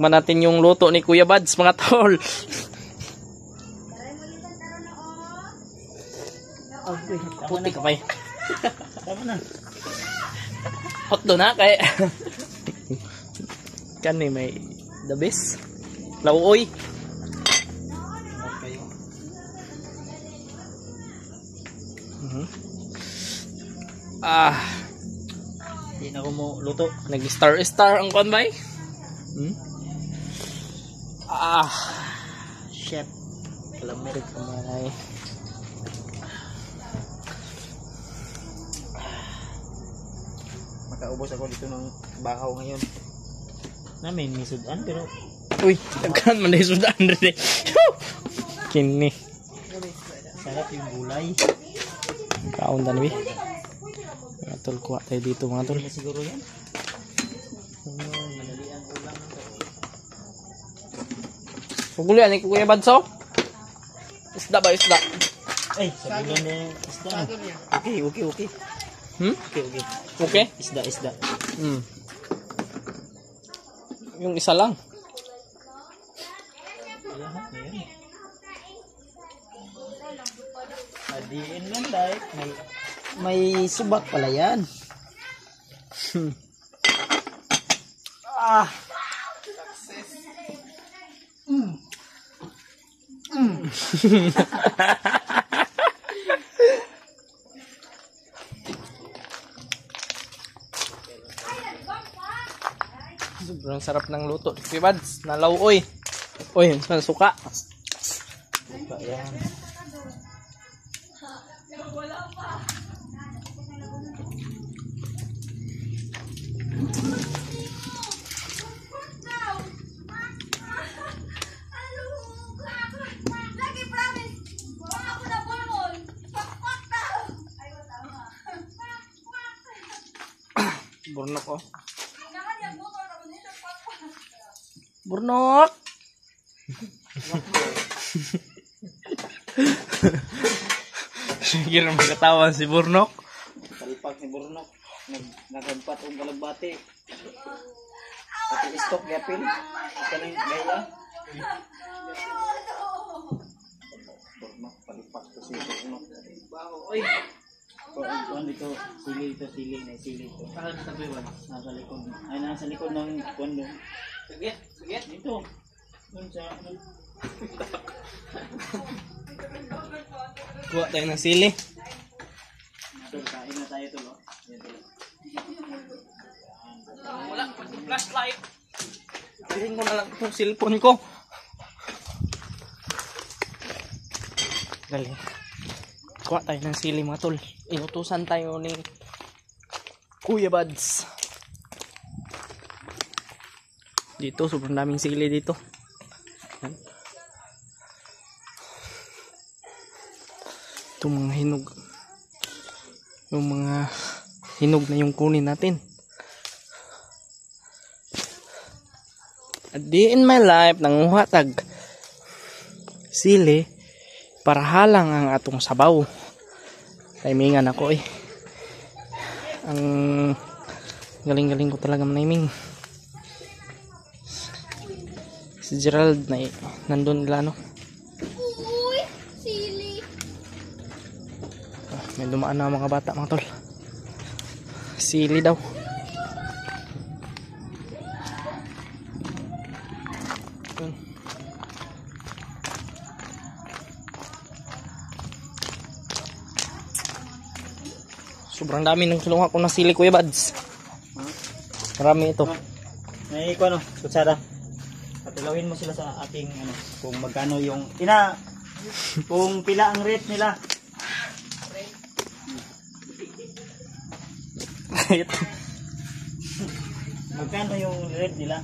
Tikman natin yung luto ni Kuya Buds, mga tol. Puti ka pa eh. Tama na. Hot doon ha, kaya. Kan may the best. Lauoy. Hindi na ko mo luto. Nag-star ang konbay. Chef. Kalamit kamay. Makaubos ako dito ng bahaw ngayon. Namin misudan pero Uy, tagkan man dahil sudan rin eh. Kini. sarap yung gulay. Kaon dan bi. Mga tol, kuha tayo dito mga tol. Hindi na siguro yan. Madali ang ulam. Pugulian ni Kuya Badso. Isda ba isda? Ay, sabi na yung isda. Okay. Okay. Okay? Isda. Yung isa lang. Ayan. Adiin lang dahil may subak pala yan. Sobrang sarap ng luto. Kuya Buds, nalauoy. Uy, suka. Ayan. Burnok oh. Burnok. Sige na magkatawan si Burnok. Talipag ni Burnok. Nagagpat ang kalagbati. Pati istok gapil. Ito na yung gaya. Burnok, talipag ko si Burnok. Uy. Kuan dito, sili ito. Nasa likod. Ay, nasa likod ng kuan doon. Sige. Dito. Doon sa ano. Kuha tayo ng sili. So, kain na tayo tulo. Wala, flashlight. Piling ko na lang itong cellphone ko. Dali. Kuha tayo ng sili mga tol. Inutusan tayo ni Kuya Buds. Dito, sobrang daming sili dito. Yan. Itong mga hinog. Yung mga hinog na yung kunin natin. At di in my life, nanguhatag sili para halang ang atong sabaw. Timingan ako eh. Ang galing-galing ko talaga maniming. Si Gerald na nandun nila no. Uy, sili. May dumaan na mga bata mga tol. Sili daw. Yun. Sobrang dami ng kinuha ko na sili Kuya Buds. Marami ito. May kuan kutsara. Patilawin mo sila sa ating ano, kung magkano yung kung pila ang rate nila. Magkano yung rate nila?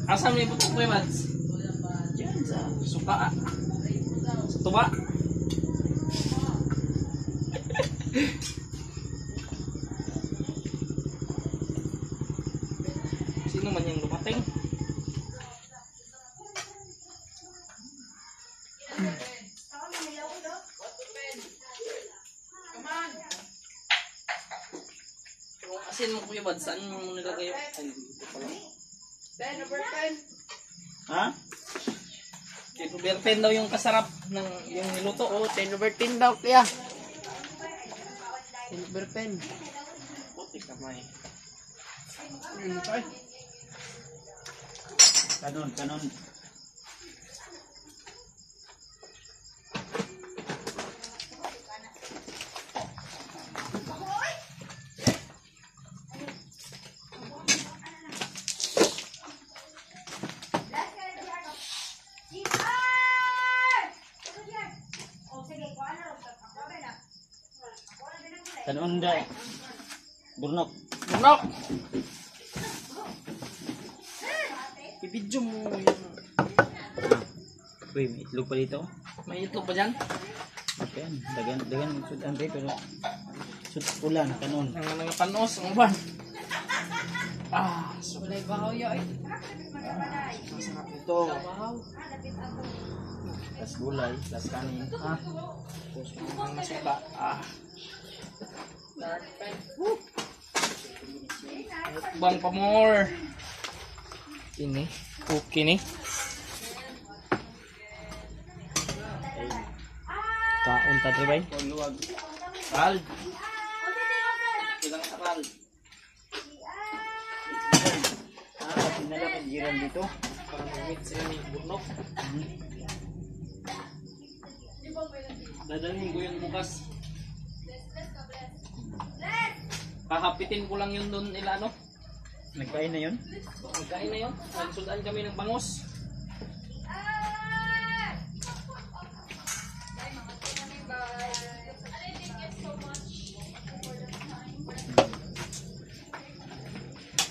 Asan may butong Kuya Buds? Diyan sa Suka. Sa tuba. Sino man yung lumating? asin mo Kuya Bad, saan mo nilagay? Ay, dito pala. Ha? 10/10 daw yung kasarap ng yung niluto. Oh, 10/10 daw Kuya. 10/10. Putik kamay. Kanon. Kanon da. Burnok. Bunok! I-video mo yung... Uy, may itlog pa dito. May itlog pa dyan? Okay, dagan sudan tayo pero ulan kanon. Ang mga panos, ang uban. Ah, sulay bahaw ya eh. Masarap ito. Bahaw. Plus gulay, plus kanin. Ah. Tapos mga masuka. Ah. Bang pa more. Ini. Okay ni. Kaon ta tribay. Luwag. Ral. Ilang saral. Sinala pa giran dito. Parang umit sila ni Burnok. Dadalhin ko yung bukas. Kahapitin ko lang yun doon nila ano. Nagkain na yun? Magkain na yun. Nagsudan kami ng bangos.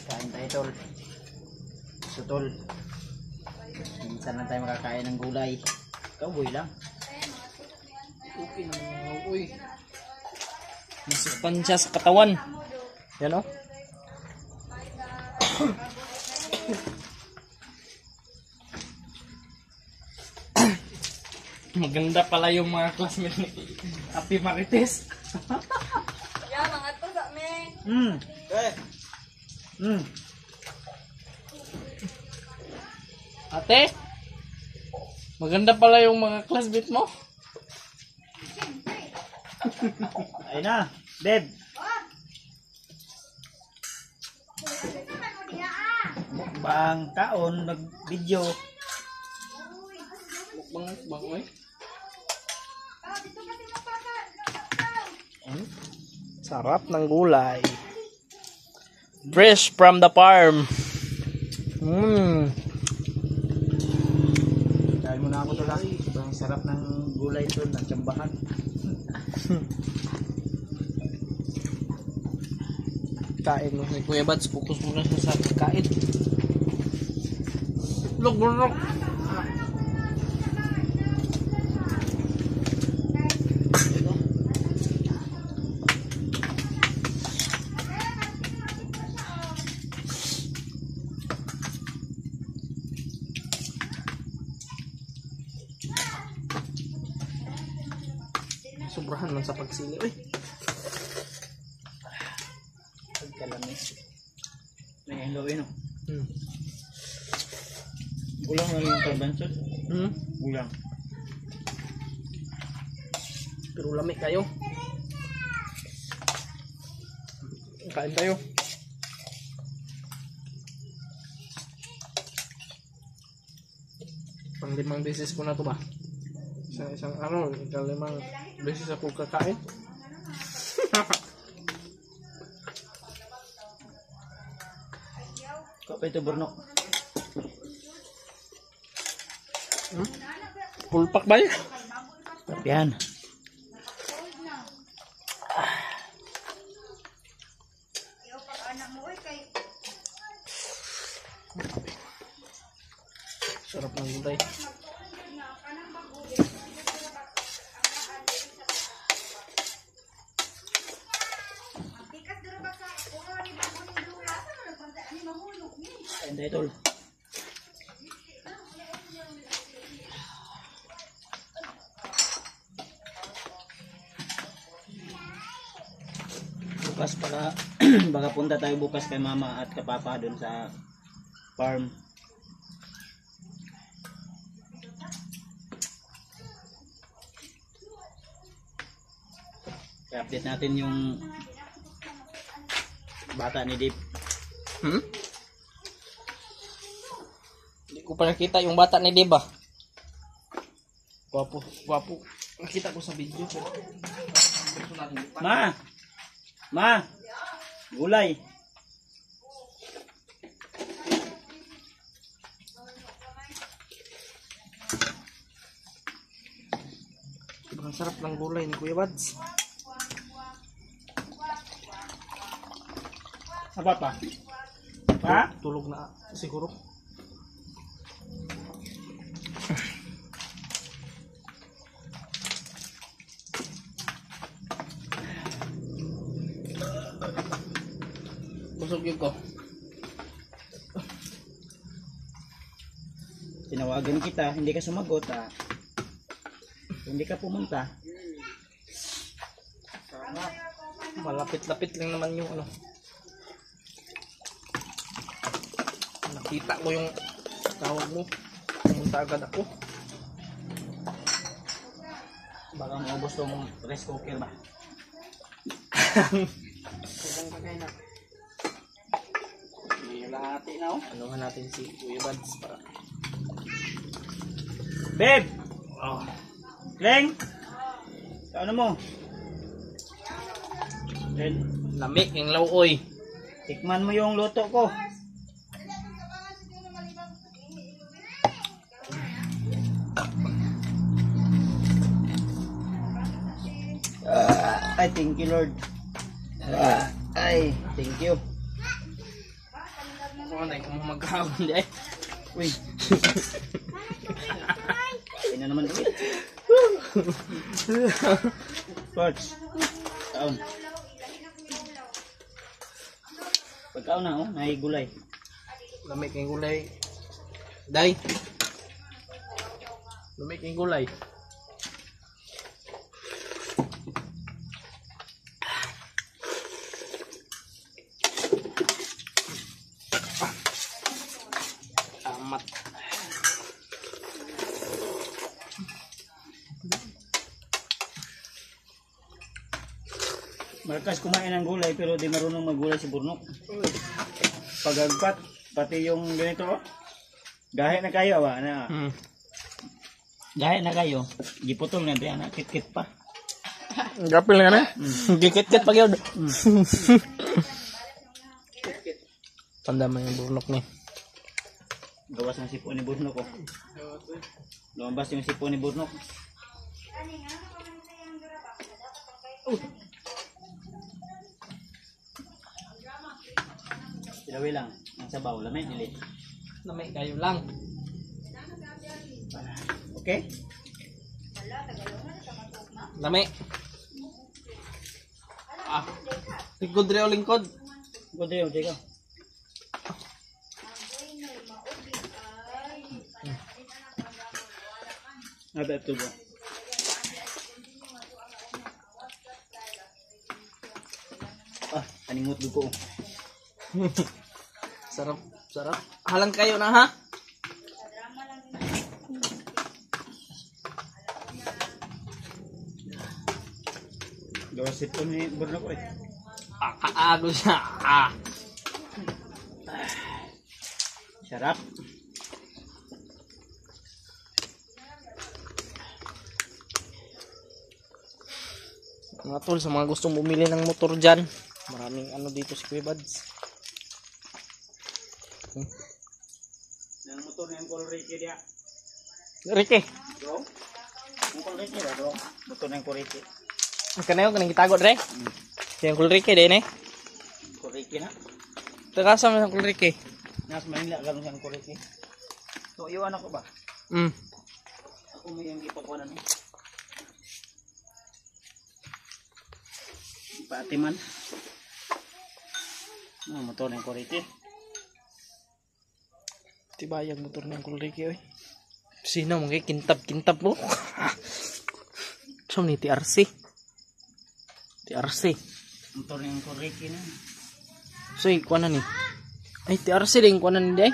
Kain tayo tol. Sutol. Minsan lang tayo makakain ng gulay. Kauboy lang. Okay naman. Uy. Masustansya sa katawan. Yan o. Maganda pala yung mga classmates ni Api Marites. Ya, mga to sa me. Ate, maganda pala yung mga classmates mo. Ayun na, Deb. Mukbang kaon, nag-video. Mukbang oy. Sarap ng gulay. Fresh from the farm. Kain muna ako tol. Ang sarap ng gulay tol, ng tsambahan. Kain mo ni Kuya Bads, focus muna siya sa kain. Log. Sobrahan man sa pagsili. Uy. Pagkalamis. May helloin oh. Hmm. Ulang lang yung karbansot. Hmm? Ulang. Pero lami kayo. Kain tayo. Pang 5 beses ko na to ba? Sa isang araw, 5 beses ako kakain. Kau pa ito burnok. Pulpak ba yun? Yan. Sarap ng gulay. Kain tayo tol. Bukas para Baka punta tayo bukas kay mama at kapapa doon sa farm. I-update natin yung bata ni Dip. Hindi ko pa nakita yung bata ni Deba. Gwapo, gwapo. Nakita ko sa video. Ma! Ma! Gulay! Sobrang sarap ng gulay ni Kuya Bads. Apa pa? Pa? Tulog na siguro. Busog yun ko. Tinawagan kita, hindi ka sumagot ah. Hindi ka pumunta. Malapit-lapit lang naman yung ano. Nakita ko yung tawag mo. Pumunta agad ako. Baka mo gusto mong rice cooker ba? Lahati na oh. Anuhan natin si Kuya Bads para. Babe! Oh. Leng! Ano mo? Then, Lamig yung lauoy. tikman mo yung luto ko. Ay, thank you Lord. Ay, thank you. Ano na yung magkahawin di eh. Uy. Ay na naman ulit. Sports. Taon. Pagkaon na oh, nahigulay. Lamig yung gulay. Day. Lamig yung gulay. Amat. Malakas kumain ng gulay pero di marunong maggulay si Burnok. Pagagpat, pati yung ganito oh. Gahe na kayo ba? Na. Gahe na kayo. Giputol na diyan, kit-kit pa. Gapil nga na. Gikit-kit pag yun. Tanda mo yung burnok ni. Gawas ng sipon ni Burnok oh. Lumabas yung sipon ni Burnok. Ilawi lang. Ang sabaw, lamay nili. Lamig kayo lang. Okay? Lamig. Ah. Lingkod rin o lingkod. Good day, okay ka. Ada ito ba? Ah, animot dugo. Sarap, sarap. Halang kayo na ha. Gawa sipon ni Burnok eh. Ah, kaago siya. Ah. Sarap. Mga tol, sa mga gustong bumili ng motor dyan, maraming ano dito si Kuya Bads. Nang motor ng Colrike dia. Rike, Bro. Ang Colrike ba, bro? Motor ng Colrike. ang kanayo kanang gitago dre. Yung kulrike din eh. Colrike na. Takasa man ang kulrike. Nas Manila garon sa Colrike. So, iwan ako ba? Ako may yung ipakuanan eh. Paatiman. Motor ng Colrike. Tibayang motor ng kulrike oy. Sino mo kay kintab-kintab mo? So ni TRC. TRC. Motor ng Colrike na. So, kuha na ni. Ay, TRC din, kuha na ni day.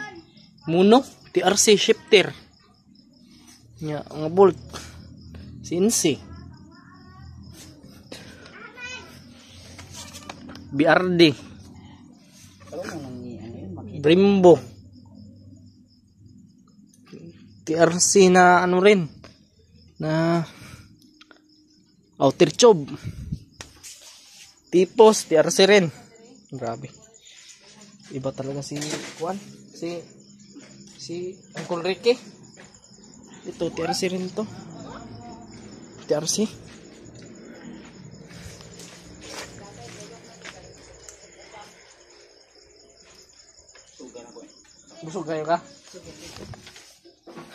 Muno, TRC shifter. Nya, ang bolt. CNC. BRD. Brembo. TRC na ano rin. Na outer tube. Tipos, TRC rin. Grabe. Iba talaga si Juan. Si Uncle Ricky. Ito, TRC rin to. TRC. Busog kayo ka?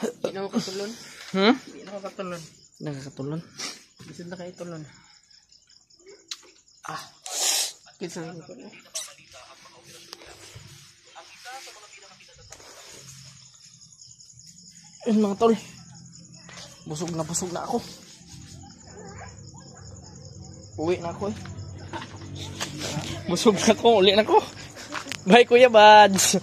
Hindi na ako katulon. Hindi na ako katulon. Nakakatulon. Gusto na kayo tulon. Kinsa na ko. Yun mga tol. Busog na ako. Uwi na ako eh. Busog na ako. Uli na ako. Bye Kuya Bads.